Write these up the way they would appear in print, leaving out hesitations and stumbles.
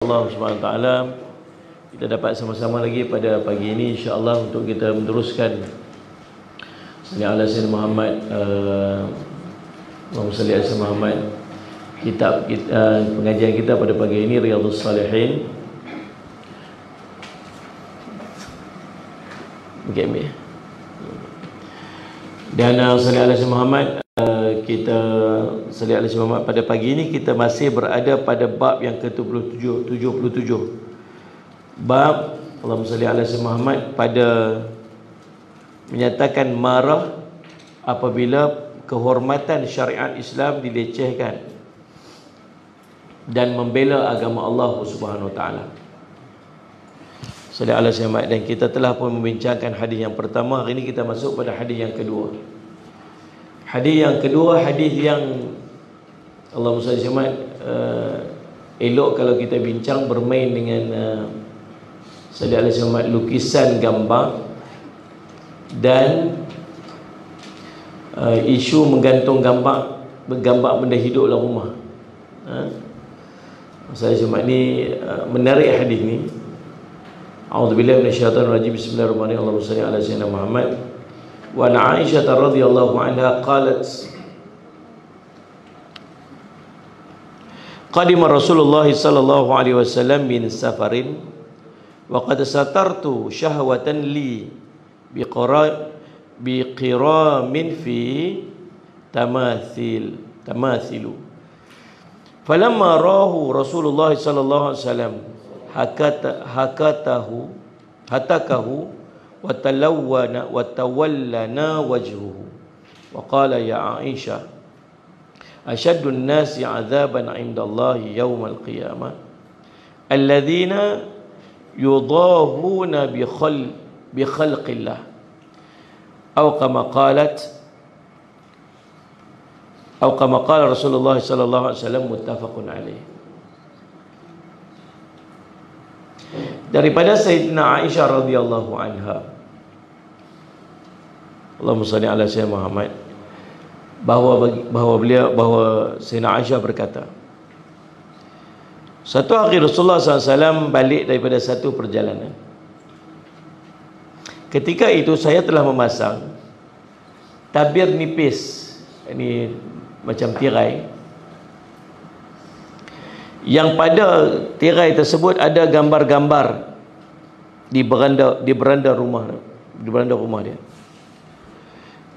Allah Subhanahu Wa Taala, kita dapat sama-sama lagi pada pagi ini insya-Allah untuk kita meneruskan Salli ala Sayyidina Muhammad, Allahumma salli ala Sayyidina Muhammad, kitab kita, pengajian kita pada pagi ini Riyadhus Shalihin. Okay, dan Salli ala Sayyidina Muhammad, kita Salli ala Sayyidina Muhammad pada pagi ini kita masih berada pada bab yang ke-77. Bab Allahumma salli ala Sayyidina Muhammad pada menyatakan marah apabila kehormatan syariat Islam dilecehkan dan membela agama Allah Subhanahu Wa Taala. Sallallahu alaihi wasallam. Dan kita telah pun membincangkan hadis yang pertama. Hari ini kita masuk pada hadis yang kedua. Hadis yang kedua, hadis yang Allahumma salli alaihi wasallam, elok kalau kita bincang bermain dengan sallallahu alaihi wasallam, lukisan gambar dan isu menggantung gambar benda hidup dalam rumah. Saya cuma ni menarik hadis ni. A'udzubillahi minasyaitonir rajim. Bismillahirrahmanirrahim. Allahumma shalli ala sayyidina Muhammad. Wa an Aisyah radhiyallahu anha qalat qadima Rasulullah sallallahu alaihi wasallam min safarin wa qad satartu syahwatan li biqiramin fi tamathilu falamma rahu Rasulullah sallallahu alaihi wasallam hatakahu wa tawallana wajhuhu wa qala ya Aisyah ashaddu an-nasi 'adzaban 'inda Allah yawm al-qiyamah alladhina yudahuna bi khalqillah aw kama qala Rasulullah sallallahu alaihi wasallam, muttafaqun alaih. Daripada Sayyidina Aisyah radhiyallahu anha, Allahumma shalli ala Sayyidina Muhammad, bahawa Sayyidina Aisyah berkata, satu hari Rasulullah SAW balik daripada satu perjalanan. Ketika itu saya telah memasang tabir nipis, ini macam tirai, yang pada tirai tersebut ada gambar-gambar di beranda rumah dia.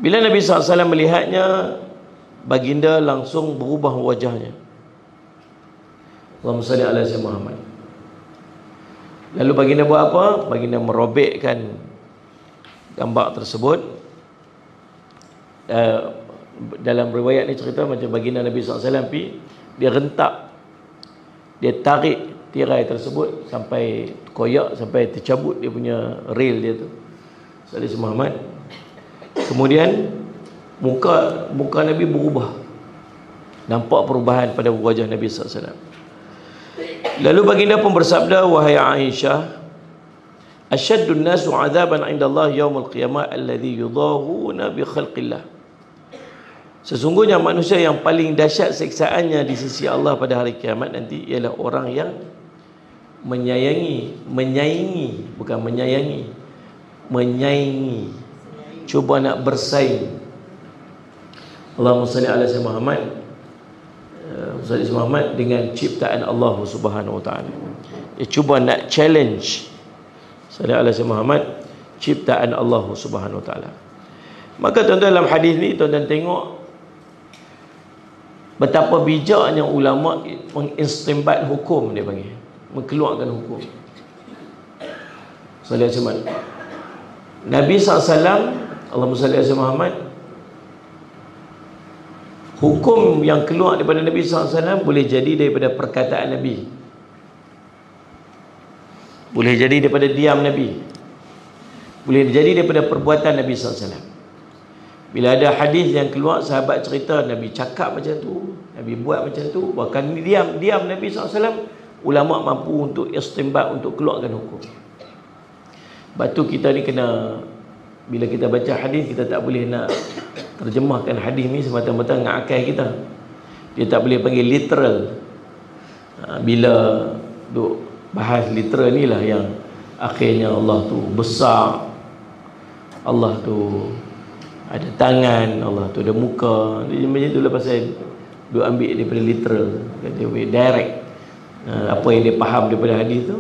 Bila Nabi SAW melihatnya, baginda langsung berubah wajahnya. Allahumma salli ala Sayyidina Muhammad. Lalu baginda buat apa? Baginda merobekkan gambar tersebut. Dalam riwayat ni cerita macam baginda Nabi SAW dia rentak, dia tarik tirai tersebut sampai koyak, sampai tercabut dia punya rel dia tu. Sallallahu alaihi Muhammad. Kemudian muka Nabi berubah. Nampak perubahan pada wajah Nabi SAW. Lalu baginda pun bersabda, wahai Aisyah, asyaddun nasu 'adzaban 'inda Allah yaumil qiyamah alladhi yudahuna bi khalqillah. Sesungguhnya manusia yang paling dahsyat siksaannya di sisi Allah pada hari kiamat nanti ialah orang yang menyaingi, cuba nak bersaing. Allahumma salli ala Sayyidina Muhammad, salli Muhammad dengan ciptaan Allah Subhanahu Wa Taala. Dia cuba nak challenge, salli ala Sayyidina Muhammad, ciptaan Allah Subhanahu Wa Taala. Maka tuan-tuan, dalam hadis ni tuan-tuan tengok betapa bijaknya ulama mengistinbat hukum, dia panggil, mengeluarkan hukum. Sallallahu alaihi wasallam. Nabi SAW, Allahumma salli ala Muhammad, hukum yang keluar daripada Nabi SAW boleh jadi daripada perkataan Nabi, boleh jadi daripada diam Nabi, boleh jadi daripada perbuatan Nabi SAW. Bila ada hadis yang keluar, sahabat cerita Nabi cakap macam tu, Nabi buat macam tu, bahkan diam Nabi SAW, ulama mampu untuk istinbat, untuk keluarkan hukum. Batu kita ni kena, bila kita baca hadis, kita tak boleh nak terjemahkan hadis ni semata-mata dengan akal kita. Dia tak boleh panggil literal. Bila duk bahas literal ni lah yang akhirnya Allah tu besar, Allah tu ada tangan, Allah tu ada muka. Dia macam tu lah pasal duk ambil daripada literal, dia direct apa yang dia faham daripada hadis tu,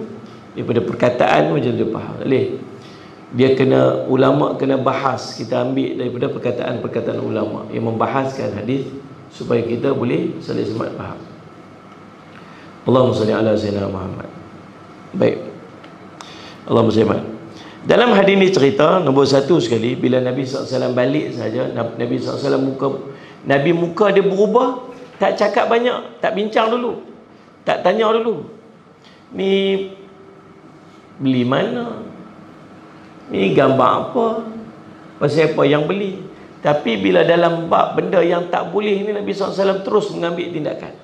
daripada perkataan macam dia faham. Tak boleh. Dia kena, ulama kena bahas, kita ambil daripada perkataan-perkataan ulama yang membahaskan hadis supaya kita boleh saling semat faham. Allahumma salli ala sayyidina Muhammad. Baik, Allahumma salli. Dalam hadis ni cerita nombor satu sekali, bila Nabi SAW balik saja, Nabi SAW muka dia berubah, tak cakap banyak, tak bincang dulu, tak tanya dulu ni beli mana, ni gambar apa, pasal apa yang beli. Tapi bila dalam bab benda yang tak boleh ni, Nabi SAW terus mengambil tindakan.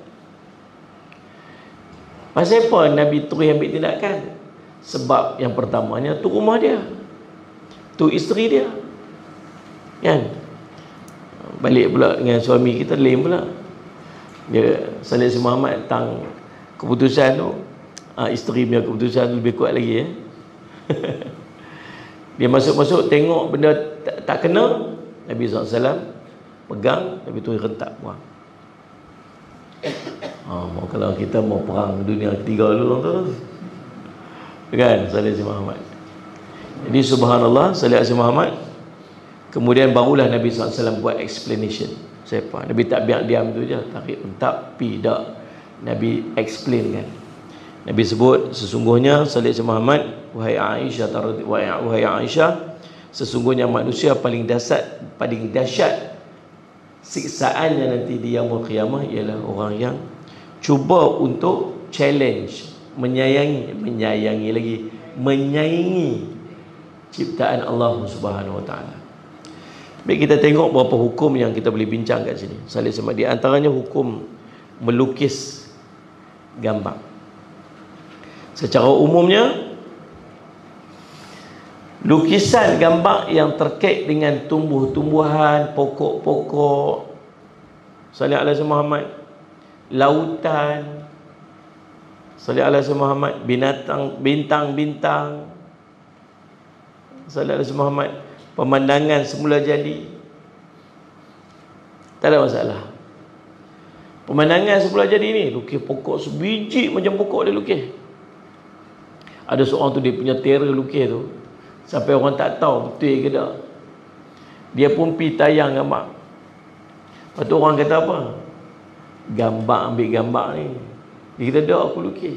Pasal apa Nabi terus ambil tindakan? Sebab yang pertamanya tu rumah dia, tu isteri dia, kan? Balik pula dengan suami kita lain pula. Dia Salih Muhammad tentang keputusan tu, isteri punya keputusan tu lebih kuat lagi, Dia masuk-masuk tengok benda tak kena, Nabi SAW pegang, Nabi tu rentak buang. Kalau kita mau perang dunia ketiga dulu tu, kan, Salih Muhammad. Jadi subhanallah, Salih Muhammad. Kemudian barulah Nabi SAW buat explanation. Siapa? Nabi tak biar diam tu je, tarik rentak, tidak. Nabi explain, kan. Nabi sebut sesungguhnya Salih Muhammad, wahai Aisyah, sesungguhnya manusia paling dahsyat siksaannya nanti di yaumul qiyamah ialah orang yang cuba untuk challenge, menyayangi ciptaan Allah Subhanahu wa taala. Baik, kita tengok beberapa hukum yang kita boleh bincang kat sini. Salih Muhammad, di antaranya hukum melukis gambar. Secara umumnya, lukisan gambar yang terkait dengan tumbuh-tumbuhan, pokok-pokok, Salih alaihi Muhammad, lautan, Salih alaihi Muhammad, binatang, bintang-bintang, Salih alaihi Muhammad, pemandangan semula jadi, tak ada masalah. Pemandangan semula jadi ni, lukis pokok sebiji macam pokok dia lukis. Ada seorang tu dia punya terror lukis tu sampai orang tak tahu betul ke tak. Dia pun pergi tayang gambar. Lepas tu orang kata apa? Ambil gambar ni. Dia kata dah aku lukis.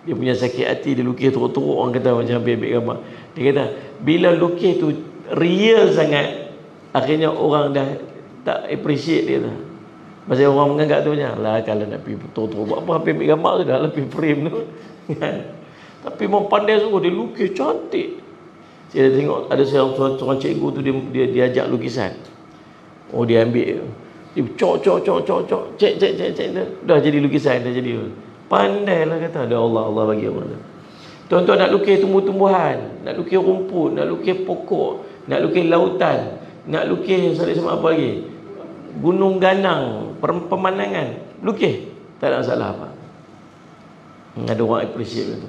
Dia punya sakit hati, dia lukis teruk-teruk, orang kata macam ambil gambar. Dia kata bila lukis tu real sangat, akhirnya orang dah tak appreciate dia dah. Pasal orang menganggap tu macam lah, kalau nak pergi teruk-teruk buat apa, ambil gambar tu dah lebih frame tu. Tapi memang pandai sungguh, dia lukis cantik. Saya tengok ada seorang cikgu tu, dia ajak lukisan. Oh, dia ambil, dia cok, cek, dah jadi lukisan, dah jadi. Pandai lah kata, ada Allah bagi orang tu. Tuan-tuan nak lukis tumbuh-tumbuhan, nak lukis rumput, nak lukis pokok, nak lukis lautan, nak lukis apa lagi, gunung ganang, pemandangan, lukis, tak ada masalah apa. Ada orang appreciate tu.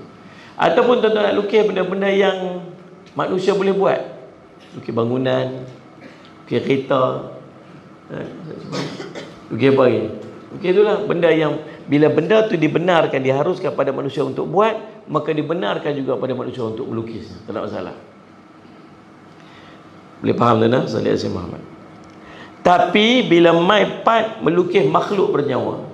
Ataupun tuan-tuan nak lukis benda-benda yang manusia boleh buat, lukis bangunan, lukis kereta, lukis apa lagi, lukis itulah benda yang bila benda tu dibenarkan, diharuskan pada manusia untuk buat, maka dibenarkan juga pada manusia untuk melukis. Tak ada masalah. Boleh faham tuan-tuan? Salih alaihi Muhammad. Tapi bila mai part melukis makhluk bernyawa,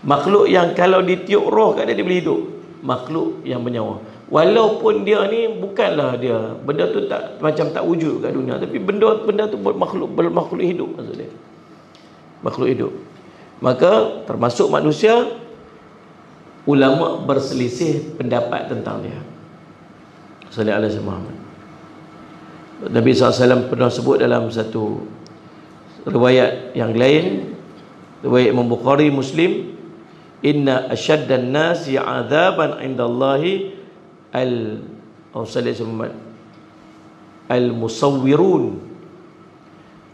makhluk yang kalau ditiup roh kat dia boleh hidup, makhluk yang bernyawa, walaupun dia ni bukanlah dia, benda tu tak macam tak wujud kat dunia, tapi benda tu makhluk hidup, maksud dia makhluk hidup. Maka termasuk manusia, ulama berselisih pendapat tentang dia. Sallallahu alaihi wasallam. Nabi SAW pernah sebut dalam satu riwayat yang lain, riwayat Imam Bukhari, Muslim, inna asyaddan nasi 'adzaban 'indallahi al-musawwirun.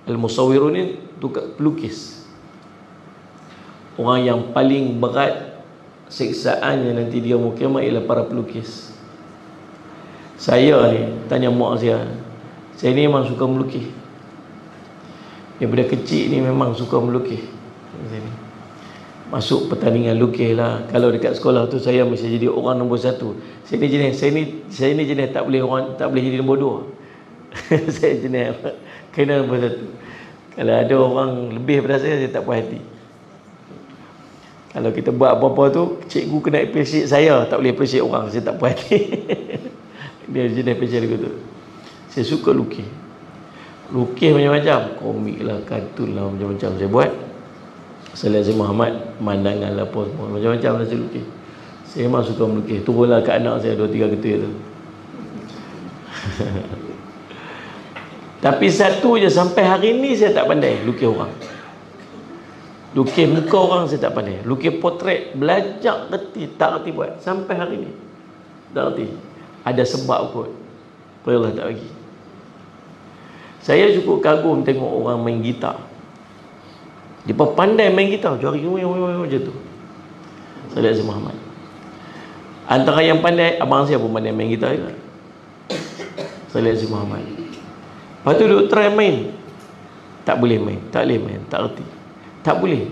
Al-musawwirun ni tukang pelukis. Orang yang paling berat siksaannya nanti dia kiamat ialah para pelukis. Saya ni tanya mak saya ni memang suka melukis. Daripada kecil ni memang suka melukis. Masuk pertandingan lukis lah. Kalau dekat sekolah tu saya mesti jadi orang nombor 1. Saya ni jenis tak boleh jadi nombor 2. Saya jenis kena nombor 1. Kalau ada orang lebih daripada saya tak puas hati. Kalau kita buat apa-apa tu, cikgu kena appreciate saya, tak boleh appreciate orang, saya tak puas hati. Dia jenis appreciate gitu. Saya suka lukis. Lukis macam-macam, komik lah, kartun lah, macam-macam saya buat. Saya lihat Sayyid Muhammad, pemandangan lah, apa semua, macam-macam lah saya lukis. Saya memang suka melukis. Turunlah kat anak saya 2-3 ketua tu. Tapi satu je, sampai hari ni saya tak pandai lukis orang. Lukis muka orang saya tak pandai. Lukis potret, belajar reti, tak reti buat. Sampai hari ni tak reti. Ada sebab kot, Allah tak bagi. Saya cukup kagum tengok orang main gitar. Dia pandai main gitar, jari macam tu. Saya lihat Sayyid Muhammad. Antara yang pandai, abang saya pun pandai main gitar juga. Saya lihat Sayyid Muhammad. Lepas tu duk try main, tak boleh main, tak reti. Tak boleh.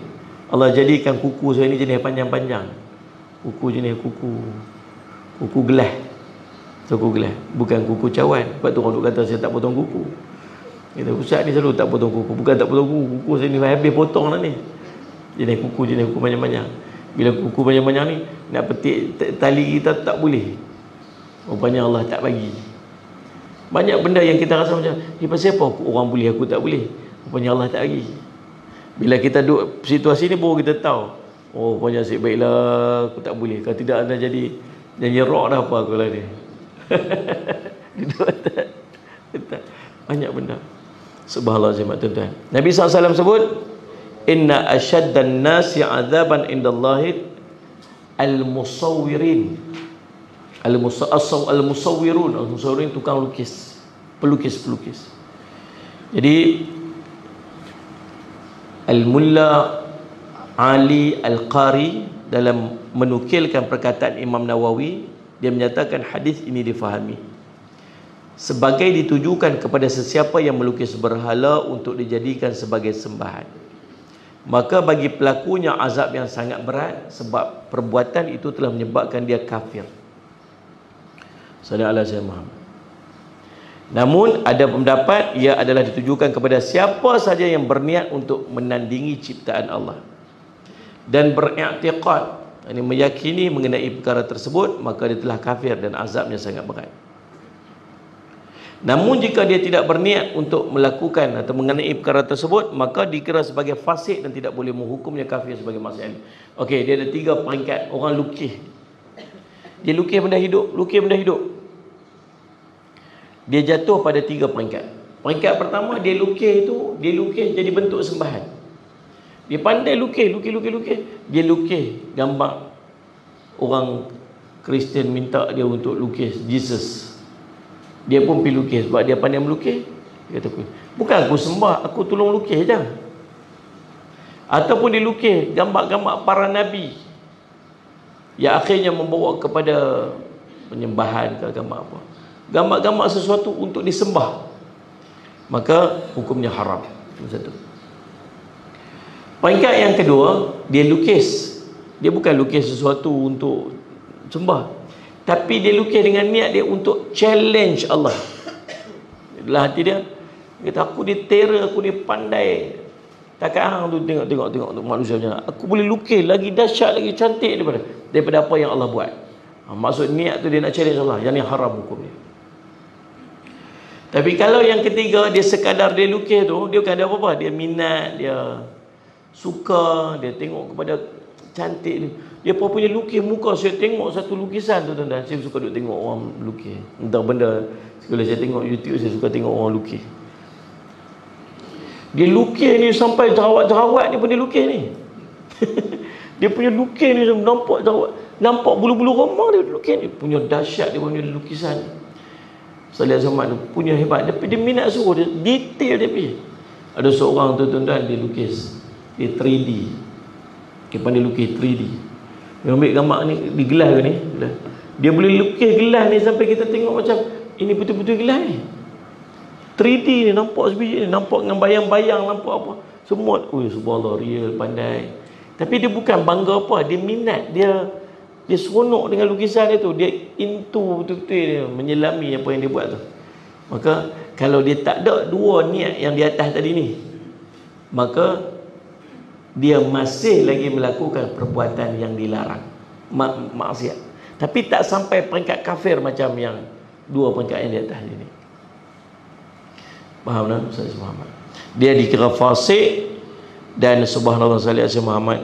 Allah jadikan kuku saya ni jenis panjang-panjang. Kuku jenis kuku gelas. Kuku gelas, bukan kuku cawan. Sebab tu orang duk kata saya tak potong kuku. Kita ustaz ni selalu tak potong kuku. Bukan tak potong kuku, kuku saya ni habis potong lah ni. Jenis kuku panjang-panjang. Bila kuku panjang-panjang ni nak petik tali kita tak boleh. Rupanya Allah tak bagi. Banyak benda yang kita rasa macam ni, pasal apa orang boleh aku tak boleh. Rupanya Allah tak bagi. Bila kita duduk situasi ni baru kita tahu, oh rupanya asyik baiklah aku tak boleh. Kalau tidak anda jadi nyanyi rock dah apa aku lah ni. Duduk tak. Banyak benda. Subhanallah tuan-tuan. Nabi SAW sebut, inna asyaddan nasi azaban indallahi al-musawwirin. Al-musawwirun tukang lukis, pelukis. Jadi Al-Mulla Ali Al-Qari dalam menukilkan perkataan Imam Nawawi, dia menyatakan hadis ini difahami sebagai ditujukan kepada sesiapa yang melukis berhala untuk dijadikan sebagai sembahan. Maka bagi pelakunya azab yang sangat berat, sebab perbuatan itu telah menyebabkan dia kafir. Sallallahu alaihi wasallam. Namun ada pendapat ia adalah ditujukan kepada siapa saja yang berniat untuk menandingi ciptaan Allah dan beriktikad, ini meyakini mengenai perkara tersebut, maka dia telah kafir dan azabnya sangat berat. Namun jika dia tidak berniat untuk melakukan atau mengenai perkara tersebut, maka dikira sebagai fasik dan tidak boleh menghukumnya kafir sebagai maksiat. Okey, dia ada 3 peringkat orang lukis. Dia lukis benda hidup. Dia jatuh pada 3 peringkat. Peringkat pertama, dia lukis jadi bentuk sembahan. Dia pandai lukis. Dia lukis gambar orang Kristian minta dia untuk lukis Jesus. Dia pun pergi lukis sebab dia pandai melukis. Dia kata, bukan aku sembah, aku tolong lukis je. Ataupun dia lukis gambar-gambar para nabi yang akhirnya membawa kepada penyembahan ke gambar apa. Gambar-gambar sesuatu untuk disembah, maka hukumnya haram. Satu. Peringkat yang kedua, dia lukis. Dia bukan lukis sesuatu untuk sembah, tapi dia lukis dengan niat dia untuk challenge Allah. Dalam hati dia kata, aku ni terror, aku ni pandai. Takkan hang tu tengok manusia macam mana. Aku boleh lukis lagi dahsyat, lagi cantik daripada apa yang Allah buat. Maksud niat tu dia nak challenge Allah. Yang ni haram hukumnya. Tapi kalau yang ketiga, dia sekadar dia lukis tu, dia bukan ada apa-apa. Dia minat, dia suka, dia tengok kepada cantik ni. Dia pun punya lukis muka. Saya tengok satu lukisan tu tuan-tuan. Saya suka duk tengok orang lukis. Entah benda, sekali saya tengok YouTube, saya suka tengok orang lukis. Dia lukis ni sampai jerawat-jerawat ni pun dia lukis ni. Dia punya lukis ni nampak jerawat, nampak bulu-bulu romang dia lukis ni. Punya dahsyat dia punya lukisan. Salih Zaman tu punya hebat. Dia minat suruh dia detail dia pergi. Ada seorang tu tuan-tuan, dia lukis, dia 3D. Dia pandai lukis 3D. Dia ambil gambar ni di gelas ke ni, gelas. Dia boleh lukis gelas ni sampai kita tengok macam ini betul-betul gelas ni. 3D ni, nampak sebiji ni, nampak dengan bayang-bayang, nampak apa semua. Subhanallah, real, pandai. Tapi dia bukan bangga apa, dia minat, dia seronok dengan lukisan dia tu, dia into betul-betul, dia menyelami apa yang dia buat tu. Maka kalau dia tak ada dua niat yang di atas tadi ni, maka dia masih lagi melakukan perbuatan yang dilarang, maksiat, tapi tak sampai peringkat kafir macam yang dua peringkat yang di atas ini. Faham tak Ustaz Muhammad? Dia dikira fasik dan subhanallah sallallahu alaihi Muhammad,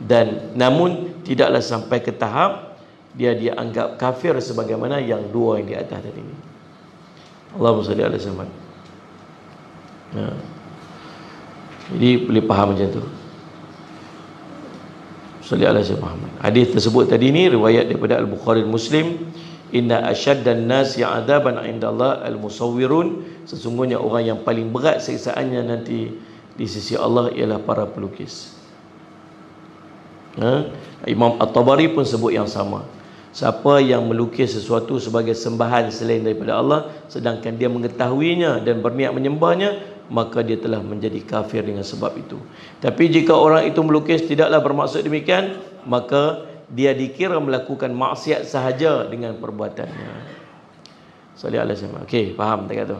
dan namun tidaklah sampai ke tahap dia dianggap kafir sebagaimana yang dua yang di atas tadi ini. Allahumma salli ala Muhammad. Jadi boleh faham macam tu. Salli ala Muhammad. Hadis tersebut tadi ni riwayat daripada Al-Bukhari dan Muslim. Inna asyaddan nasi 'adaban 'indallah al-musawwirun. Sesungguhnya orang yang paling berat siksaannya nanti di sisi Allah ialah para pelukis. Imam At-Tabari pun sebut yang sama. Siapa yang melukis sesuatu sebagai sembahan selain daripada Allah, sedangkan dia mengetahuinya dan berniat menyembahnya, maka dia telah menjadi kafir dengan sebab itu. Tapi jika orang itu melukis tidaklah bermaksud demikian, maka dia dikira melakukan maksiat sahaja dengan perbuatannya. Sallallahu alaihi wasallam. Okey, faham tak kata?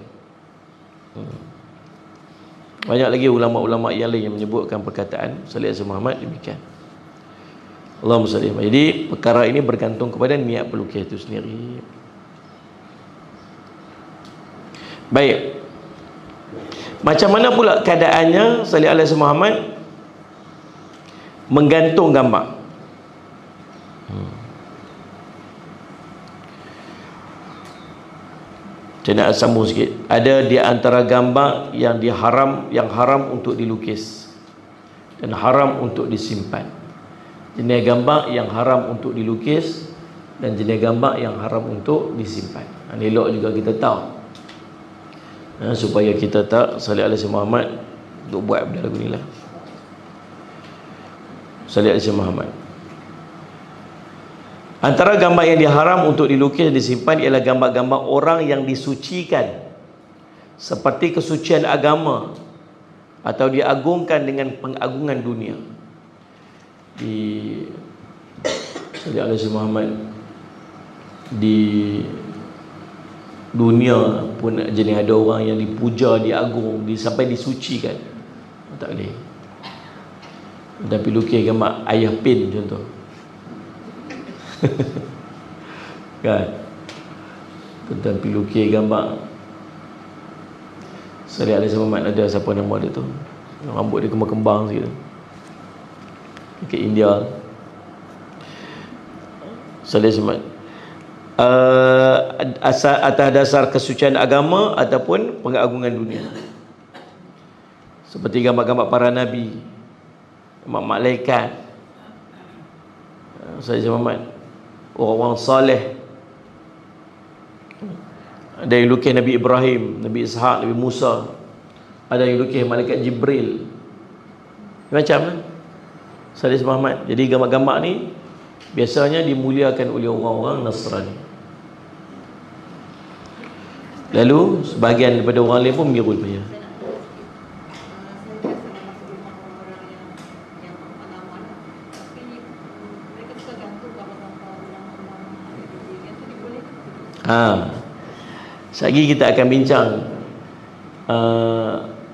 Banyak lagi ulama-ulama yang lain yang menyebutkan perkataan sallallahu alaihi Muhammad demikian. Allahumma salli. Jadi perkara ini bergantung kepada niat pelukis itu sendiri. Baik. Macam mana pula keadaannya sallallahu alaihi Muhammad menggantung gambar? Saya nak sambung sikit. Ada di antara gambar yang haram untuk dilukis dan haram untuk disimpan. Jenis gambar yang haram untuk dilukis dan jenis gambar yang haram untuk disimpan. Ini elok juga kita tahu, supaya kita tak sallallahu alaihi Muhammad untuk buat benda lagu ni lah. Sallallahu alaihi Muhammad. Antara gambar yang diharam untuk dilukis dan disimpan ialah gambar-gambar orang yang disucikan, seperti kesucian agama atau diagungkan dengan pengagungan dunia. Di sallallahu alaihi Muhammad, di dunia pun jenis ada orang yang dipuja, diagung, sampai disucikan. Tak boleh. Tapi lukis gambar ayah pin contoh. Kan? Tetapi lukis gambar sallallahu alaihi Muhammad, ada siapa nama dia tu? Rambut dia kembang-kembang sikit. Ke India. Sallallahu alaihi atas dasar kesucian agama ataupun pengagungan dunia, seperti gambar-gambar para nabi, malaikat, Sayyidina Muhammad, orang-orang saleh. Ada yang lukis Nabi Ibrahim, Nabi Ishaq, Nabi Musa. Ada yang lukis malaikat Jibril. Macam Sayyidina Muhammad. Jadi gambar-gambar ni biasanya dimuliakan oleh orang-orang Nasrani. Lalu sebahagian daripada orang lain pun meniru dia. Sekali kita akan bincang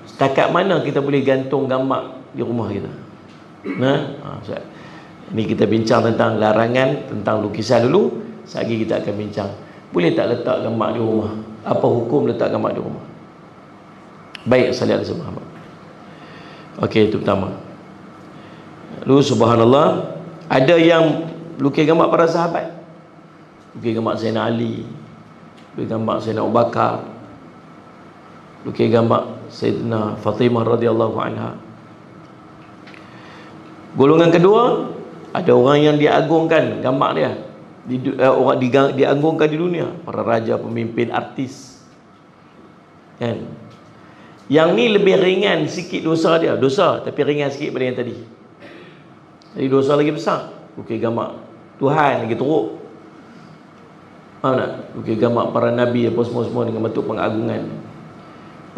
setakat mana kita boleh gantung gambar di rumah kita. Ini kita bincang tentang larangan tentang lukisan dulu. Sekali kita akan bincang boleh tak letak gambar di rumah, apa hukum letak gambar di rumah. Baik, sallallahu alaihi Muhammad. Okey, itu pertama. Lalu subhanallah, ada yang lukis gambar para sahabat, lukis gambar Sayyidina Ali, lukis gambar Sayyidina Abu Bakar, lukis gambar Sayyidina Fatimah radhiyallahu anha. Golongan kedua, ada orang yang diagungkan gambar dia, orang diagungkan di dunia, para raja, pemimpin, artis, kan? Yang ni lebih ringan sikit dosa dia, dosa tapi ringan sikit daripada yang tadi. Jadi dosa lagi besar. lukis gambar Tuhan lagi teruk. Faham tak? Lukis gambar para nabi apa semua-semua dengan bentuk pengagungan.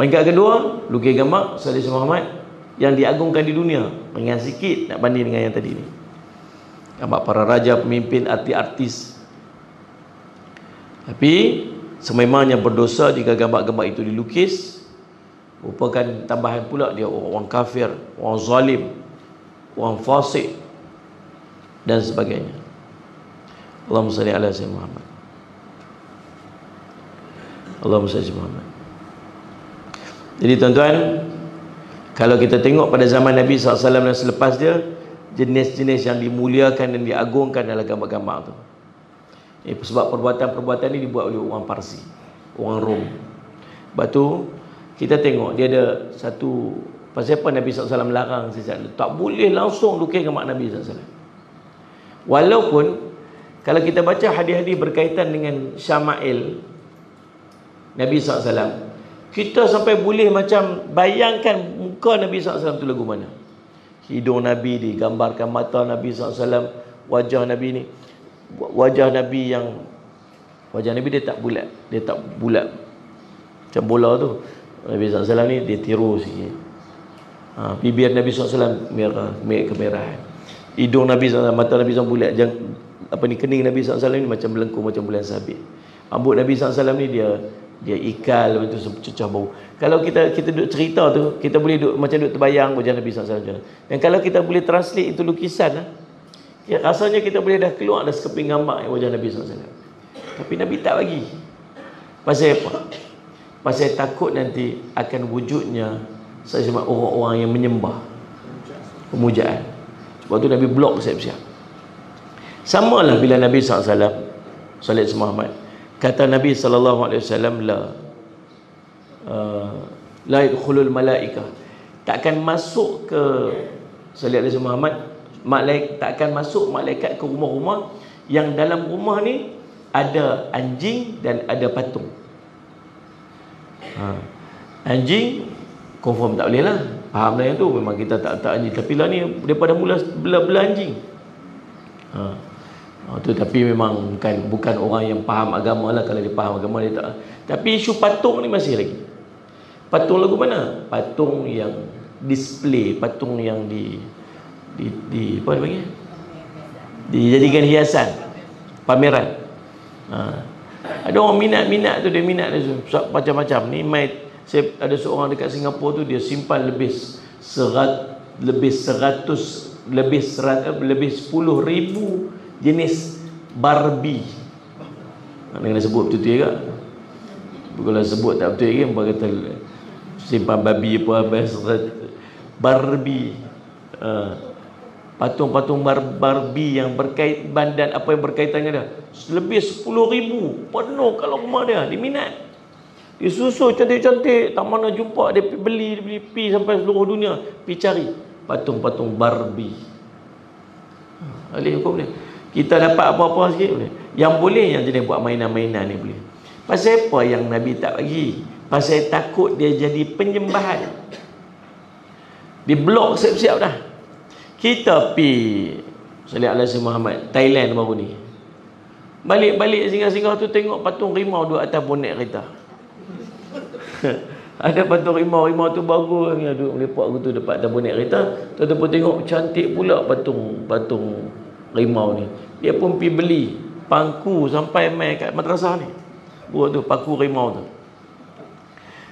Peringkat kedua, lukis gambar Salih Muhammad yang diagungkan di dunia. Ringan sikit nak banding dengan yang tadi ni. Gambar para raja, pemimpin, artis-artis. Tapi sememangnya berdosa jika gambar-gambar itu dilukis, merupakan tambahan pula dia orang kafir, orang zalim, orang fasik dan sebagainya. Allahumma salli ala sayyidina Muhammad. Allahumma salli ala Muhammad. Jadi tuan-tuan, kalau kita tengok pada zaman Nabi SAW dan selepas dia, jenis-jenis yang dimuliakan dan diagungkan adalah gambar-gambar tu. Sebab perbuatan-perbuatan ni dibuat oleh orang Parsi, orang Rom. Sebab tu kita tengok dia ada satu, pasal apa Nabi SAW larang tak boleh langsung lukis gambar Nabi SAW. Walaupun kalau kita baca hadis-hadis berkaitan dengan syama'il Nabi SAW, kita sampai boleh macam bayangkan muka Nabi SAW tu lagu mana. Hidung Nabi digambarkan, mata Nabi SAW, wajah Nabi ni, wajah Nabi dia tak bulat macam bola tu. Nabi SAW ni dia tiru sikit. Bibir Nabi SAW merah, kemerahan. Hidung Nabi SAW, mata Nabi SAW bulat. Kening Nabi SAW ni macam melengkung macam bulan sabit. Rambut Nabi SAW ni dia ikal, lepas tu cecah bau. Kalau kita duduk cerita tu, kita boleh duduk macam duduk terbayang wajah Nabi SAW. Dan kalau kita boleh translate itu lukisan, rasanya kita boleh dah keluar dah sekeping gambar wajah Nabi SAW. Tapi Nabi tak bagi. Pasal apa? Pasal takut nanti akan wujudnya sebab orang-orang yang menyembah, pemujaan. Sebab tu Nabi blok siap-siap. Samalah bila Nabi SAW Sallallahu Muhammad, kata Nabi SAW, la yadkhulul malaikah, takkan masuk ke Sallallahu Muhammad, takkan masuk malaikat ke rumah-rumah yang dalam rumah ni ada anjing dan ada patung. Anjing confirm tak boleh lah, faham dah yang tu, memang kita tak anjing. Tapi lah ni daripada mula belah-belah anjing. Tu tapi memang bukan orang yang faham agama lah. Kalau dia faham agama dia tak. Tapi isu patung ni masih lagi. Patung lagu mana? Patung yang display, patung yang di apa dia panggil? Dijadikan hiasan, pameran. Ada orang minat tu, dia minat dia macam-macam ni. Saya ada seorang dekat Singapura tu, dia simpan lebih 10,000 jenis Barbie. Nak kena sebut betul-betul ke? Kalau sebut tak betul ke, apa kata simpan babi apa Barbie. Patung-patung Barbie yang berkaitan dan apa yang berkaitannya dah. Lebih 10,000 penuh kalau rumah dia. Dia minat. Dia susun cantik-cantik, tak mana jumpa, dia beli pi sampai seluruh dunia pi cari patung-patung Barbie. Alih hukum dia. Kita dapat apa-apa sikit boleh. Yang boleh yang jenis buat mainan-mainan ni boleh. Pasal apa yang Nabi tak bagi? Pasal takut dia jadi penyembahan. Di blok siap-siap dah. Kita pi Sallallahu Alaihi Muhammad Thailand baru ni. Balik-balik singgah-singgah tu tengok patung rimau duduk atas bonet kereta. Ada patung rimau tu bagus yang duduk melepak aku tu dekat atas bonet kereta. Tu pun tengok cantik pula patung rimau ni. Dia pun pergi beli pangku sampai mai kat madrasah ni. Buat tu paku rimau tu.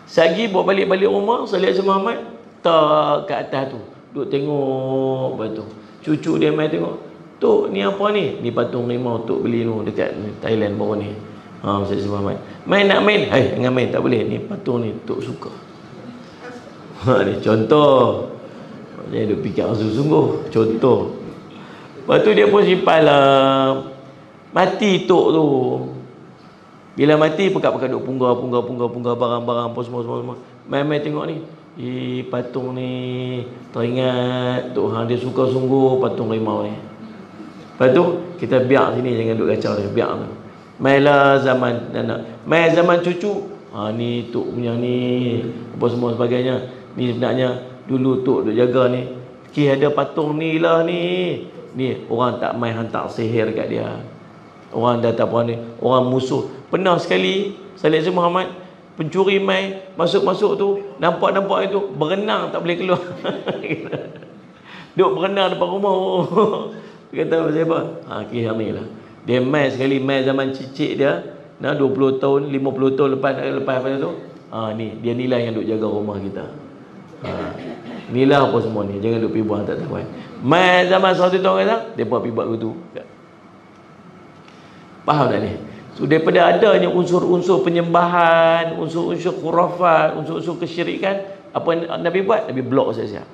Sagi bawa balik rumah Sallallahu Alaihi Muhammad tak kat atas tu. Duk tengok batu. Cucu dia mai tengok. Tok ni apa ni? Ni patung rimau tok beli tu dekat Thailand baru ni. Sallallahu Muhammad. Nak main? Jangan main, tak boleh. Ni patung ni tok suka. Ni contoh. Dia duk fikir sungguh-sungguh. Contoh. Lepas tu dia pun simpan lah. Mati tok tu. Bila mati pekat-pekat duk punggah barang-barang apa semua. Main-main tengok ni. Patung ni teringat Tok Hang dia suka sungguh patung rimau ni. Lepas tu kita biar sini, jangan duk kacau dia, biar tu. Mainlah zaman anak, main zaman cucu. Ni Tok punya ni apa semua sebagainya. Ni sebenarnya dulu Tok duk jaga ni. Ada patung ni lah ni. Ni orang tak main hantar sihir kat dia. Orang dah tak apa ni, orang musuh. Pernah sekali Salih Said Muhammad pencuri mai masuk-masuk tu, nampak itu berenang tak boleh keluar. Duk berenang depan rumah. Dia kata pasal apa? Kisah ni lah. Dia mai sekali, mai zaman cicit dia, 20 tahun, 50 tahun lepas tu. Ni dia nilai yang duk jaga rumah kita. Nilai apa semua ni, jangan duk pergi buang tak tahu. Mai zaman 100 tahun kata, depa pergi buat begitu. Faham tak ni? So daripada adanya unsur-unsur penyembahan, unsur-unsur khurafat, unsur-unsur kesyirikan, apa Nabi buat? Nabi blok saja.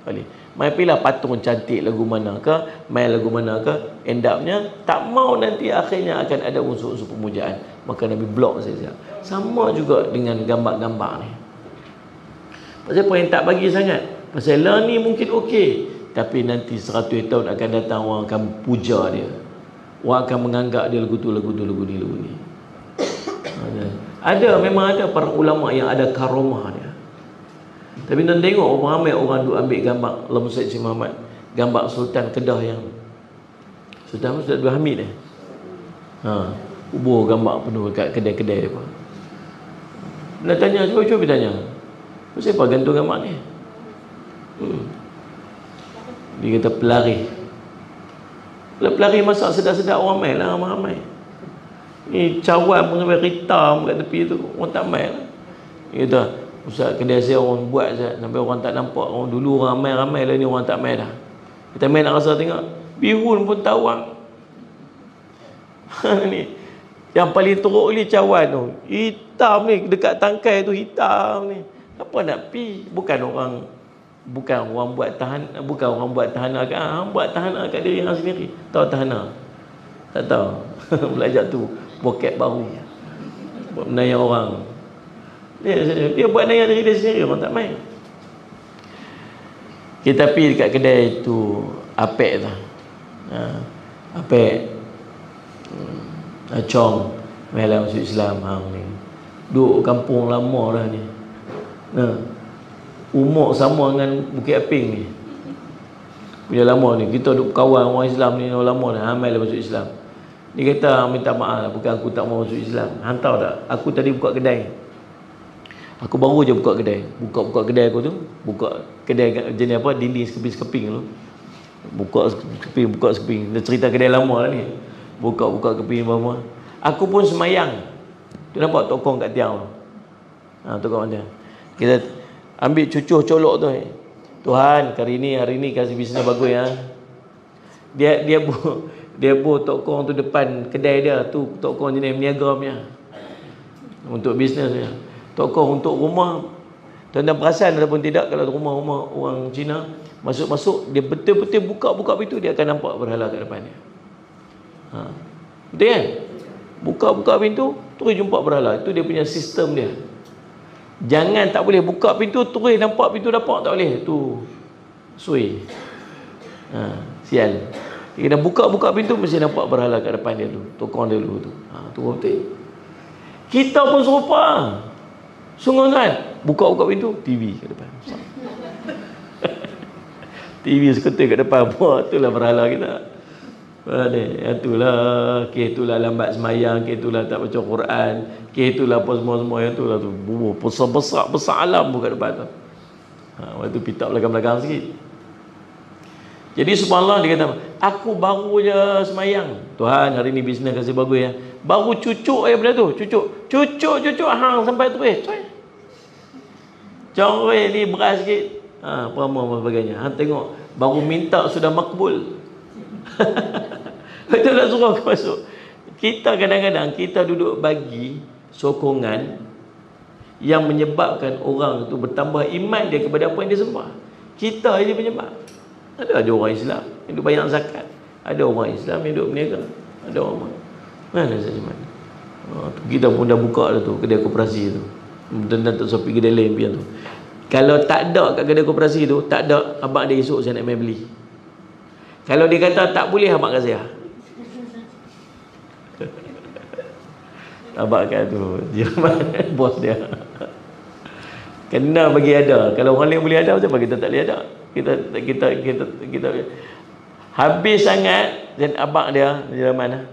Boleh. Mai pilih patung cantik lagu mana ke, main lagu mana ke, end up-nya tak mau nanti akhirnya akan ada unsur-unsur pemujaan. Maka Nabi blok saja. Sama juga dengan gambar-gambar ni. Pasal apa yang tak bagi sangat? Pasal lah ni mungkin okey, tapi nanti 100 tahun akan datang orang akan puja dia. Orang akan menganggap dia lagu ni. Ada, memang ada para ulama yang ada karomah dia. Tapi nak tengok ramai orang duk ambil gambar Allahumma salli ala Muhammad, gambar Sultan Kedah yang Sultan Abdul Hamid kubur gambar penuh kat kedai-kedai apa. Nak tanya, cuba tanya. Pasal apa gantung gambar ni? Dia kata pelari. Kalau pelari masak sedap-sedap orang main lah, ramai. Ni cawan pun sampai hitam kat tepi tu, orang tak main lah. Dia kata, Ustaz, kedai saya orang buat Ustaz, sampai orang tak nampak. Orang dulu ramai lah ni, orang tak main dah. Kita main nak rasa tengok, bihun pun tawang. Ni yang paling teruk ni cawan tu, hitam ni, dekat tangkai tu hitam ni. Apa nak pi? Bukan orang buat tahan, bukan orang buat tahanan kat buat tahanan kat diri hang sendiri. Tahu tahanan? Tak tahu. Belajar tu poket baru. Buat menayang orang. Dia buat menayang diri dia sendiri, orang tak main. Kita pergi dekat kedai tu apek tu. Apek acong melah masuk Islam hang ni. Duk kampung lama dah ni. Umur sama dengan Bukit Aping ni. Punya lama ni. Kita duk kawan orang Islam ni lama dah. Hamil dah masuk Islam. Dia kata, minta maaf lah. Bukan aku tak mau masuk Islam. Hantar tak? Aku tadi buka kedai. Aku baru je buka kedai. Buka kedai aku tu. Buka kedai jenis apa? Dinding sekeping-sekeping tu. Buka sekeping. Dia cerita kedai lama lah ni. Buka keping bawah. Aku pun semayang. Tu nampak tokong kat tiang tu. Tokong dia. Kita ambil cucuh colok tu. Tuhan, hari ni kasih bisnes bagus ya. Dia tokong tu depan kedai dia tu, tokong jenis meniaga punya. Untuk bisnes dia. Tokong untuk rumah. Tuan-tuan perasan ataupun tidak, kalau rumah-rumah orang Cina masuk-masuk, dia betul-betul buka pintu, dia akan nampak berhala kat depan dia. Betul kan? Buka pintu, terus jumpa berhala. Itu dia punya sistem dia. Jangan tak boleh buka pintu terus nampak pintu dapak, tak boleh. Tu sui. Sial. Dia kena buka pintu mesti nampak berhala kat depan dia tu. Tokong dia dulu tu. Tu betul. Kita pun serupa. Sungguh kan? Buka pintu, TV kat depan. TV seketul kat depan. Itulah berhala kita. Itulah itulah lambat semayang, itulah tak baca Quran, itulah apa semua yang itulah tu besar alam bukan depan tu. Waktu pitak belakang-belakang sikit. Jadi subhanallah, dia kata, aku baru je semayang. Tuhan, hari ni bisnes kasih bagus ya. Baru cucuk benda tu, cucuk hang sampai tu coreh ni beras sikit. Apa sebagainya. Hang tengok baru minta sudah makbul. Betul tak suruh aku masuk? Kita kadang-kadang kita duduk bagi sokongan yang menyebabkan orang tu bertambah iman dia kepada apa yang dia sembah. Kita ini penyebab. Ada orang Islam yang duk bayar zakat, ada orang Islam yang duk berniaga, ada orang mana saja mana. Kita pun dah buka dah tu kedai koperasi tu. Dan tak usah pergi kedai lain pian tu. Kalau tak ada kat kedai koperasi tu, tak ada, abang dia esok saya nak main beli. Kalau dia kata tak boleh, abang kat saya. Abang kat tu, dia bos dia. Kena bagi ada. Kalau orang lain boleh ada, macam apa kita tak boleh ada? Kita Habis sangat. Dan abang dia mana?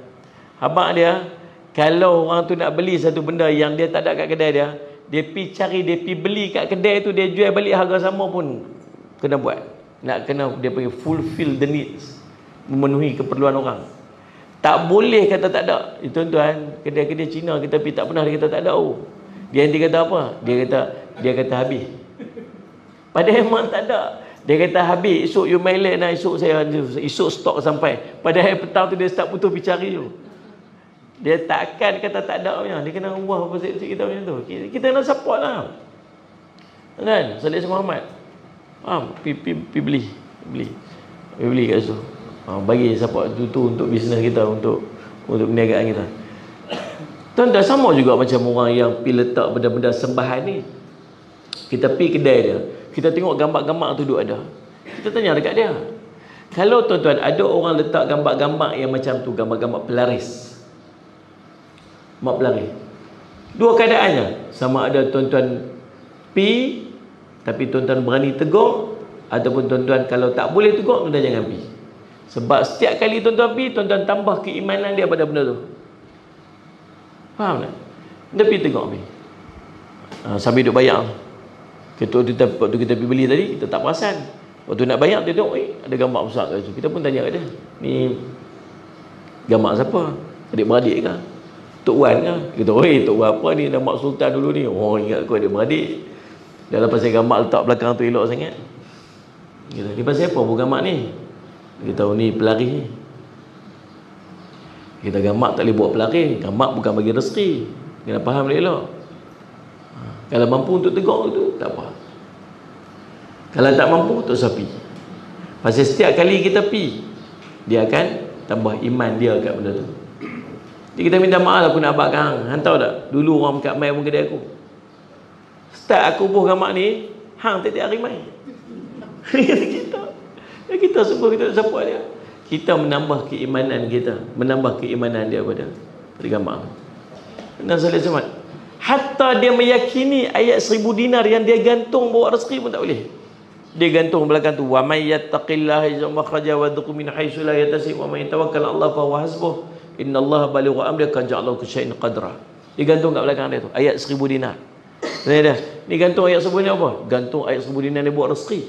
Abang dia, kalau orang tu nak beli satu benda yang dia tak ada kat kedai dia, dia pi cari, dia pi beli kat kedai tu, dia jual balik harga sama pun kena buat. Nak kena dia panggil fulfill the needs, memenuhi keperluan orang. Tak boleh kata tak ada. Tuan-tuan, kedai-kedai Cina kita pergi tak pernah dia kata tak ada. Dia nanti kata apa? Dia kata habis. Padahal memang tak ada. Dia kata habis, esok you mail lah, esok stok sampai. Padahal petang tu dia start putus pergi cari tu. Dia takkan kata tak ada punya. Dia kena ubah apa kita punya tu. Kita nak support lah. Kan? Salih Muhammad. Pergi beli kat situ. Bagi support tu untuk bisnes kita, untuk perniagaan kita. Tuan-tuan, sama juga macam orang yang pergi letak benda-benda sembahan ni. Kita pergi kedai dia, kita tengok gambar-gambar tu duk ada. Kita tanya dekat dia. Kalau tuan-tuan ada orang letak gambar-gambar yang macam tu, gambar-gambar pelaris, mak pelaris, dua keadaannya. Sama ada tuan-tuan pergi tapi tuan-tuan berani tegur, ataupun tuan-tuan kalau tak boleh tegur, tuan-tuan jangan pergi. Sebab setiap kali tuan-tuan pergi, tuan-tuan tambah keimanan dia pada benda tu. Faham tak? Dia pergi tengok pergi. Sambil duduk bayar. Waktu kita pergi beli tadi, kita tak perasan. Waktu nak bayar, dia tengok, ada gambar besar kat situ. Kita pun tanya kat dia, ni gambar siapa? Adik-beradik ke? Tok Wan ke? Kita kata, Tok Wan apa ni? Nama Sultan dulu ni. Oh, ingat aku adik-beradik. Dalam pasal gambar letak belakang tu elok sangat. Kita, ni pasal apa pun gambar ni? Kita tahu ni pelaris ni. Kita gambar tak boleh buat pelaris. Gambar bukan bagi rezeki. Kena faham dia elok. Kalau mampu untuk tegur tu, tak apa. Kalau tak mampu, tak usah pergi. Pasal setiap kali kita pergi, dia akan tambah iman dia kat benda tu. Jadi kita minta maaf aku nak abang kang. Hantar tak? Dulu orang kat mai pun kedai aku. Start aku buh gambar ni, hang tiap-tiap hari mai. kita sungguh kita support dia. Kita menambah keimanan kita, menambah keimanan dia pada gambar. Dan Salih Samad, hatta dia meyakini ayat 1000 dinar yang dia gantung bawa rezeki pun tak boleh. Dia gantung belakang tu, wa may yattaqillaha yaj'al makhraja wa yarzuqhu min haitsu la yahtasib wa may tawakkal 'ala Allah fa huwa hasbuh innallaha balighu amrihi qad ja'ala kulli shay'in qadra. Dia gantung kat belakang dia tu ayat 1000 dinar. Tanya dah, ni gantung ayat 1000 dinar apa? Gantung ayat 1000 dinar dia buat rezeki.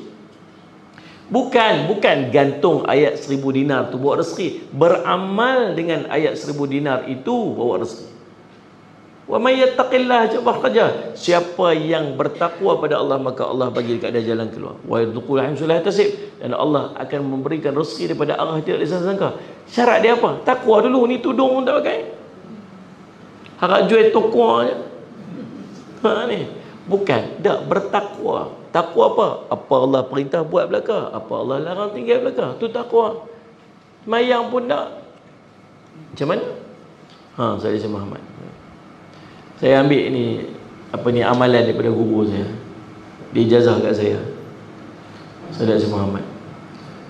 Bukan gantung ayat 1000 dinar tu buat rezeki. Beramal dengan ayat 1000 dinar itu bawa rezeki. Wa may yattaqillaha yaj'al makhraja. Siapa yang bertakwa pada Allah, maka Allah bagi dekat dia jalan keluar. Wa yarzuqhu min haitsu la yahtasib. Dan Allah akan memberikan rezeki daripada arah tidak disangka. Syarat dia apa? Takwa dulu. Ni tudung pun tak pakai. Harap jual toko je. Ni. Bukan. Tak bertakwa. Takwa apa? Apa Allah perintah buat belaka, apa Allah larang tinggal belaka. Tu takwa. Mayang pun tak. Macam mana? Saya Muhammad. Saya ambil ni amalan daripada guru saya. Dia ijazah kat saya. Saudara Muhammad.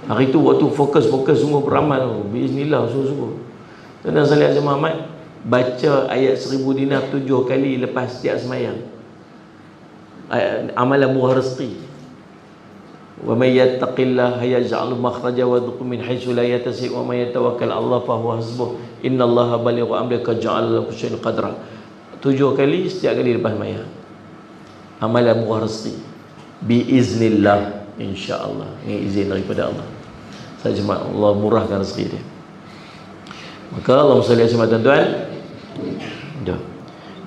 Hari tu waktu fokus sungguh beramal. Bismillah sungguh-sungguh. Saudara Salih Muhammad baca ayat 1000 dinar 7 kali lepas setiap semayang. Amalan murah rezeki. Wa may yattaqillaha yaj'al makhraja wa yarzuqhu min haitsu la yahtasib wa may yatawakkal 'ala Allah fa huwa hasbuh innallaha balighu amrihi qad ja'ala kulli shay'in qadra. 7 kali setiap kali lepas maya. Amalan murah rezeki. Biiznillah, insya-Allah. Ini izin daripada Allah. Saya cuma Allah murahkan rezeki dia. Maka Allahumma salli alaihi wasallam, tuan-tuan.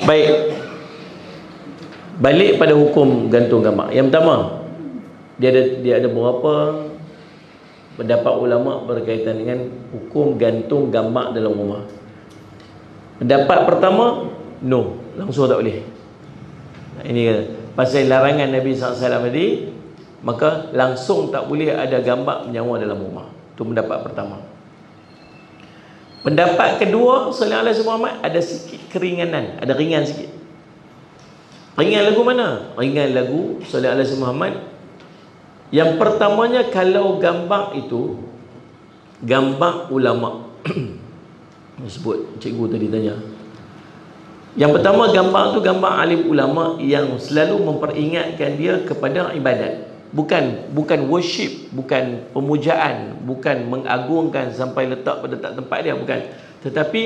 Baik. Balik pada hukum gantung gambar. Yang pertama, dia ada beberapa pendapat ulama berkaitan dengan hukum gantung gambar dalam rumah. Pendapat pertama, no, langsung tak boleh. Ini pasal larangan Nabi SAW tadi, maka langsung tak boleh ada gambar menyawa dalam rumah. Itu pendapat pertama. Pendapat kedua, Sallallahu Alaihi Wasallam, ada sikit keringanan, ada ringan sikit. Ringan lagu mana? Ringan lagu Sallallahu Alaihi Wasallam. Yang pertamanya, kalau gambar itu gambar ulama. Sebut cikgu tadi tanya. Yang pertama, gambar tu gambar alim ulama yang selalu memperingatkan dia kepada ibadat. bukan worship, bukan pemujaan, bukan mengagungkan sampai letak pada tempat dia, bukan. Tetapi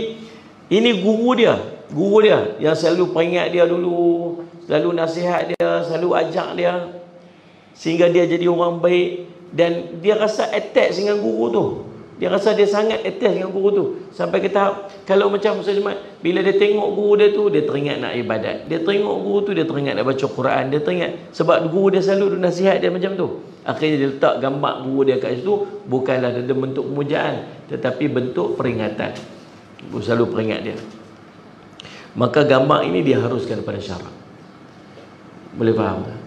ini guru dia yang selalu peringat dia dulu, selalu nasihat dia, selalu ajak dia, sehingga dia jadi orang baik. Dan dia rasa attach dengan guru tu, dia rasa dia sangat attach dengan guru tu, sampai ke tahap kalau macam Ustaz Jumat, bila dia tengok guru dia tu, dia teringat nak ibadat, dia tengok guru tu, dia teringat nak baca Quran, dia teringat sebab guru dia selalu nasihat dia macam tu. Akhirnya dia letak gambar guru dia kat situ, bukanlah dalam bentuk pemujaan, tetapi bentuk peringatan. Guru selalu peringat dia. Maka gambar ini diharuskan pada syarak. Boleh faham tak?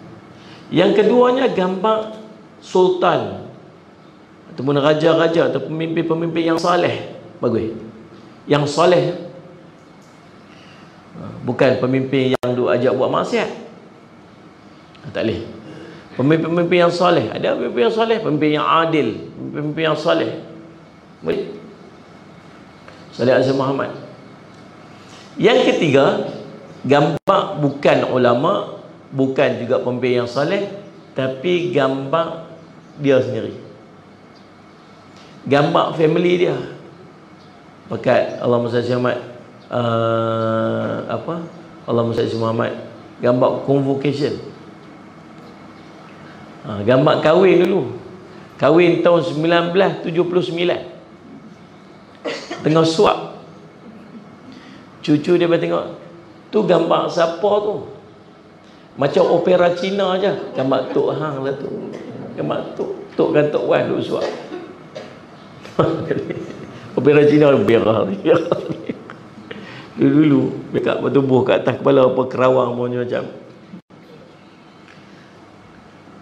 Yang keduanya, gambar sultan ataupun raja-raja atau pemimpin-pemimpin yang saleh. Bagus. Yang soleh, bukan pemimpin yang duk ajak buat maksiat. Tak boleh. Pemimpin-pemimpin yang soleh, ada pemimpin yang soleh, pemimpin yang adil, pemimpin yang soleh. Boleh. Salih Azhar Muhammad. Yang ketiga, gambar bukan ulama, bukan juga pemimpin yang soleh, tapi gambar dia sendiri, gambar family dia. Pekat Allahumma salli Muhammad, Allahumma salli Muhammad, gambar convocation, gambar kahwin dulu, kahwin tahun 1979, tengah suap, cucu dia tengok tu gambar siapa tu, macam opera Cina aja, gambar Tok Hang lah tu, gambar Tok kan Tok Wan duk suap. Opera Cina merah ni. Dulu dekat bertubuh kat atas kepala apa kerawang punya macam.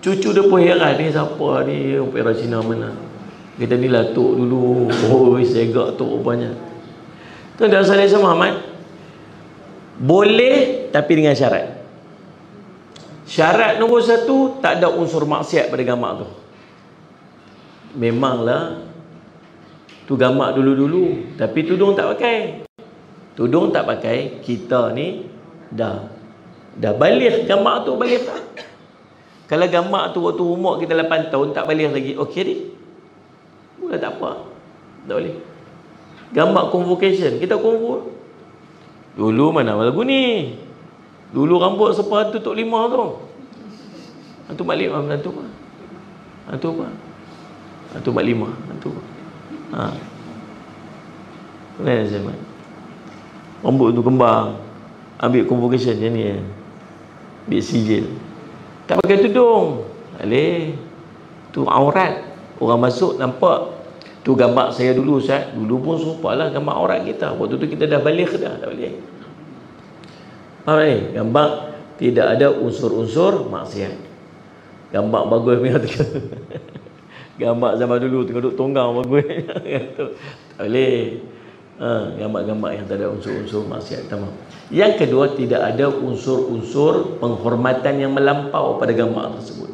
Cucu dia pun heran, ni siapa ni, opera Cina mana? Kita ni lah Tok dulu. Oh, segak Tok rupanya. Tuan dan Salih Muhammad, boleh tapi dengan syarat. Syarat nombor satu, tak ada unsur maksiat pada gambar tu. Memanglah tu gambar dulu-dulu, tapi tudung tak pakai. Tudung tak pakai, kita ni dah balik gambar tu, balik tak? Kalau gambar tu waktu umur kita 8 tahun tak balik lagi, okey ni. Boleh tak apa. Tak boleh. Gambar convocation, kita convoke. Dulu mana lagu ni? Dulu rambut sepatu Tok Lima tu. Hantu Mak Lima, hantu apa? Hantu apa? Hantu Mak Lima, hantu apa? Boleh zaman. Rambut tu kembang, ambil convocation macam ni, ambil sijil. Tak pakai tudung, tak boleh. Tu aurat. Orang masuk nampak. Tu gambar saya dulu, Ustaz. Dulu pun serupalah gambar aurat kita. Waktu tu kita dah balik dah, tak boleh. Faham ni? Gambar tidak ada unsur-unsur maksiat. Gambar bagus punya tu. Gambar zaman dulu tengok duk tonggang bagus. Tak boleh. Gambar-gambar yang tak ada unsur-unsur maksiat. Tamam. Yang kedua, tidak ada unsur-unsur penghormatan yang melampau pada gambar tersebut.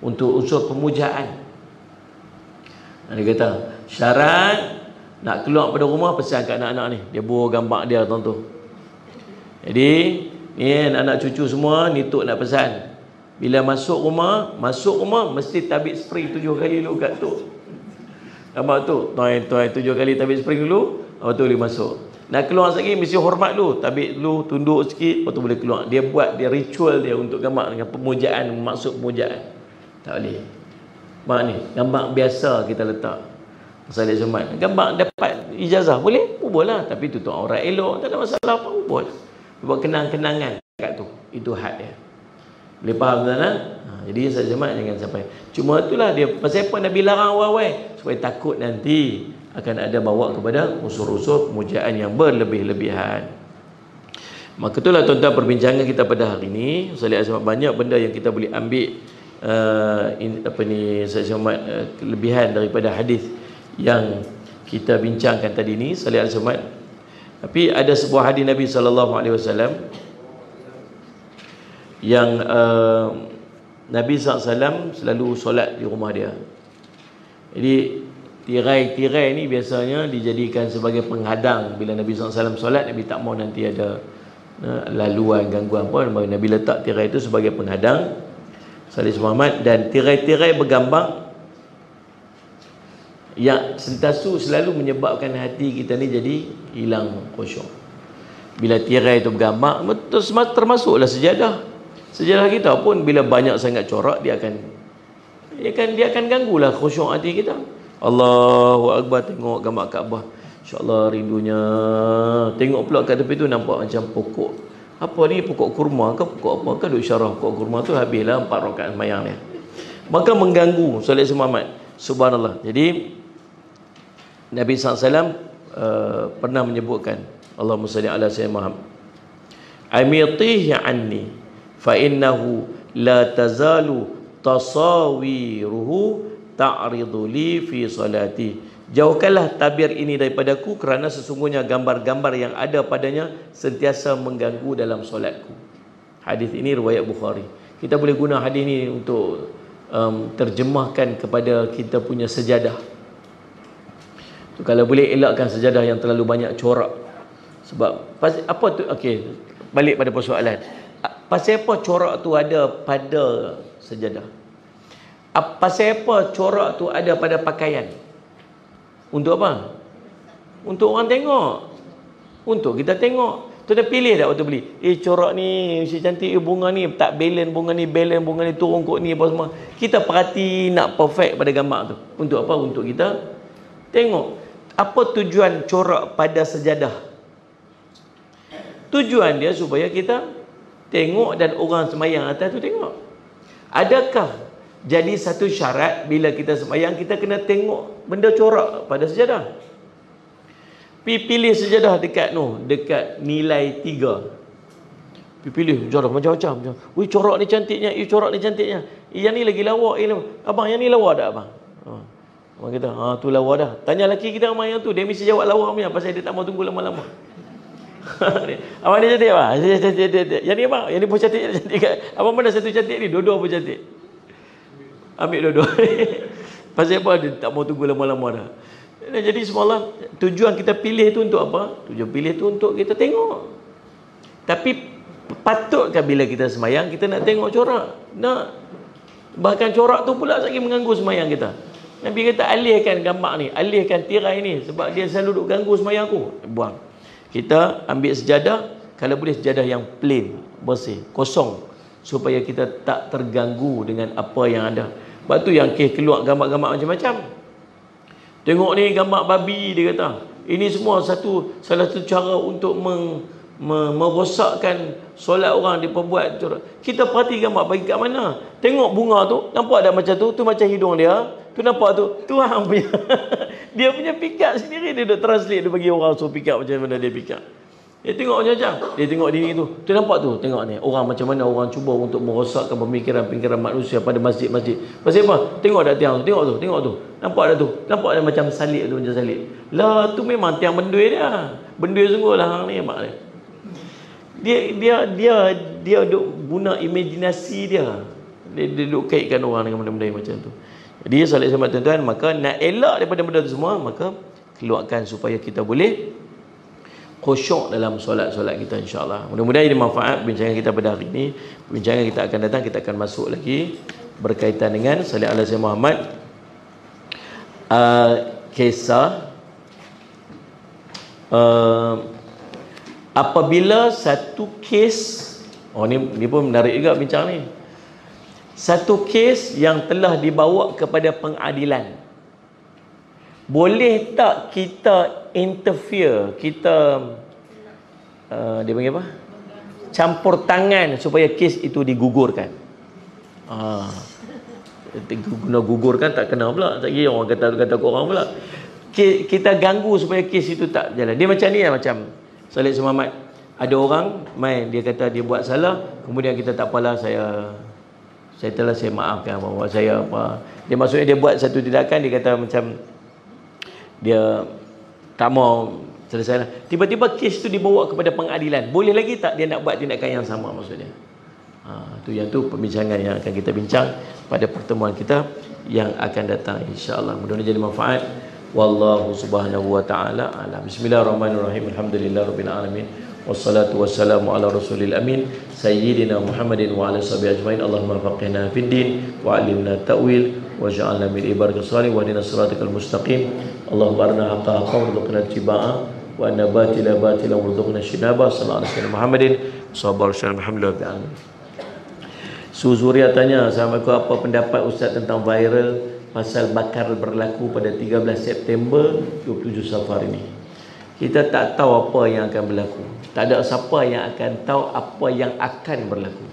Untuk unsur pemujaan. Dia kata, syarat nak keluar pada rumah, pesan kat anak-anak ni, dia bawa gambar dia tuan-tuan. Jadi ni anak-anak cucu semua ni tok nak pesan, bila masuk rumah mesti tabik spray 7 kali dulu kat tok. Gambar tu tuai 7 kali tabik spray dulu, lepas tu boleh masuk. Nak keluar sekali mesti hormat dulu, tabik dulu, tunduk sikit, lepas tu boleh keluar. Dia buat dia ritual dia untuk gambar dengan pemujaan, maksud pemujaan. Tak boleh. Mak ni gambar biasa kita letak Salih Jumat, gambar dapat ijazah boleh, boleh lah, tapi tutup aurat elok, tak ada masalah apa, boleh buat kenang-kenangan kat tu. Itu had dia. Boleh faham tak? Jadi Salih Jumat jangan sampai. Cuma itulah dia, pasal apa Nabi larang awal-awal, supaya takut nanti akan ada bawa kepada unsur-unsur pemujaan yang berlebih-lebihan. Maka itulah tuan-tuan perbincangan kita pada hari ini. Salih Jumat banyak benda yang kita boleh ambil kelebihan daripada hadis yang kita bincangkan tadi ni, Salih al-Jumat. Tapi ada sebuah hadis Nabi SAW yang Nabi SAW selalu solat di rumah dia. Jadi tirai-tirai ni biasanya dijadikan sebagai penghadang. Bila Nabi SAW solat, Nabi tak mau nanti ada laluan, gangguan apa, Nabi letak tirai itu sebagai penghadang. Salih Muhammad. Dan tirai-tirai bergambar yang sentiasa selalu menyebabkan hati kita ni jadi hilang khusyuk. Bila tirai itu bergambar, termasuklah sejadah. Sejadah kita pun bila banyak sangat corak, dia akan ganggulah khusyuk hati kita. Allahu Akbar, tengok gambar Kaabah, insya-Allah rindunya. Tengok pula kat tepi tu nampak macam pokok. Apa ni, pokok kurma ke pokok apa ke, duk syarah pokok kurma tu, habislah 4 rakaat sembahyang dia. Maka mengganggu solat Muhammad. Subhanallah. Jadi Nabi SAW pernah menyebutkan, Allahumma salli ala sayyidina Muhammad, amitihi anni fa innahu la tazalu tasawiruhu ta'ridu li fi salati. Jauhkanlah tabir ini daripadaku, kerana sesungguhnya gambar-gambar yang ada padanya sentiasa mengganggu dalam solatku. Hadis ini riwayat Bukhari. Kita boleh guna hadis ini untuk terjemahkan kepada kita punya sejadah. Kalau boleh elakkan sejadah yang terlalu banyak corak. Sebab apa tu? Okey, balik pada persoalan. Pasal apa corak tu ada pada sejadah? Pasal apa corak tu ada pada pakaian? Untuk apa? Untuk orang tengok. Untuk kita tengok. Tu dah pilih tak waktu beli? Corak ni mesti cantik, bunga ni tak balance, bunga ni turun kot ni, apa semua. Kita perhati nak perfect pada gambar tu. Untuk apa? Untuk kita tengok. Apa tujuan corak pada sejadah? Tujuan dia supaya kita tengok dan orang sembahyang atas tu tengok. Adakah jadi satu syarat bila kita sembahyang kita kena tengok benda corak pada sejadah? Pilih sejadah dekat nilai 3. Pilih sejadah macam-macam. Ui, corak ni cantiknya, corak ni cantiknya. Yang ni lagi lawa, abang yang ni lawa tak abang? Abang kata, tu lawa dah. Tanya lelaki kita abang yang tu, dia mesti jawab lawa punya, pasal dia tak mau tunggu lama-lama. Abang ni cantik abang? Cantik. Yang ni abang, yang ni pun cantik. Abang mana satu cantik ni? Dua-dua pun cantik. Ambil dua-dua. Pasal apa? Dia tak mau tunggu lama-lama dah. Jadi semalam tujuan kita pilih tu untuk apa? Tujuan pilih tu untuk kita tengok. Tapi patutkah bila kita sembahyang kita nak tengok corak? Nak. Bahkan corak tu pula lagi mengganggu sembahyang kita. Nabi kata alihkan gambar ni, alihkan tirai ni, sebab dia selalu duk ganggu sembahyang aku. Buang. Kita ambil sejadah, kalau boleh sejadah yang plain, bersih, kosong, supaya kita tak terganggu dengan apa yang ada. Sebab tu yang keluar gambar-gambar macam-macam. Tengok ni gambar babi, dia kata. Ini semua salah satu cara untuk merosakkan solat orang, dia perbuat. Kita perhati gambar bagi kat mana. Tengok bunga tu, nampak tak macam tu? Tu macam hidung dia. Tu nampak tu? Tu hang punya. Dia punya pick up sendiri, dia duk translate, dia bagi orang suruh pick up macam mana dia pick up. Dia tengok macam-macam. Dia tengok diri tu. Tu nampak tu? Tengok ni. Orang macam mana orang cuba untuk merosakkan pemikiran-pemikiran manusia pada masjid-masjid. Pasal apa? Tengok dah tiang tu. Tengok tu. Nampak dah tu. Nampak dah macam salib tu, macam salib. Lah, tu memang tiang bendui dia. Bendui sungguh lah hang ni, mak dia. Dia duk guna imajinasi dia. Dia duk kaitkan orang dengan benda-benda macam tu. Jadi solat sama tuan-tuan, maka nak elak daripada benda tu semua, maka keluarkan supaya kita boleh khusyuk dalam solat-solat kita, insya-Allah. Mudah-mudahan ini manfaat bincangan kita pada hari ini. Bincangan kita akan datang, kita akan masuk lagi berkaitan dengan salat ala Sayyidina Muhammad. Kisah apabila satu kes, ni pun menarik juga bincang ni. Satu kes yang telah dibawa kepada pengadilan, boleh tak kita interfere, kita dia panggil apa? Campur tangan supaya kes itu digugurkan. Guna gugurkan tak kena pula. Tak kira orang kata orang pula. Kita ganggu supaya kes itu tak jalan. Dia macam ni lah, macam Salih Muhammad. Ada orang main, dia kata dia buat salah, kemudian kita tak apalah, saya maafkan bahawa saya apa. Dia maksudnya dia buat satu tindakan, dia kata macam dia tak mau selesai lah. Tiba-tiba kes tu dibawa kepada pengadilan. Boleh lagi tak dia nak buat tindakan yang sama maksudnya? Yang tu perbincangan yang akan kita bincang pada pertemuan kita yang akan datang, insya-Allah. Mudah-mudahan jadi manfaat. Wallahu subhanahu wa ta'ala alam. Bismillahirrahmanirrahim. Alhamdulillahirabbil alamin. Wassalatu wassalamu ala rasulil amin Sayyidina Muhammadin wa ala sahbihi ajmain. Allahumma faqihna fid din wa 'allimna ta'wil waj'alna min ibadika salih wa hdina siratal mustaqim. Allahumma arina haqqa haqqan warzuqna ittiba'ah wa anna batila batilan warzuqna ijtinabah. Sallallahu alaihi wasallam Muhammadin sallallahu alaihi wasallam. Suzuria tanya, Assalamualaikum, apa pendapat Ustaz tentang viral pasal bakar berlaku pada 13 September 27 Safar ini? Kita tak tahu apa yang akan berlaku. Tak ada siapa yang akan tahu apa yang akan berlaku.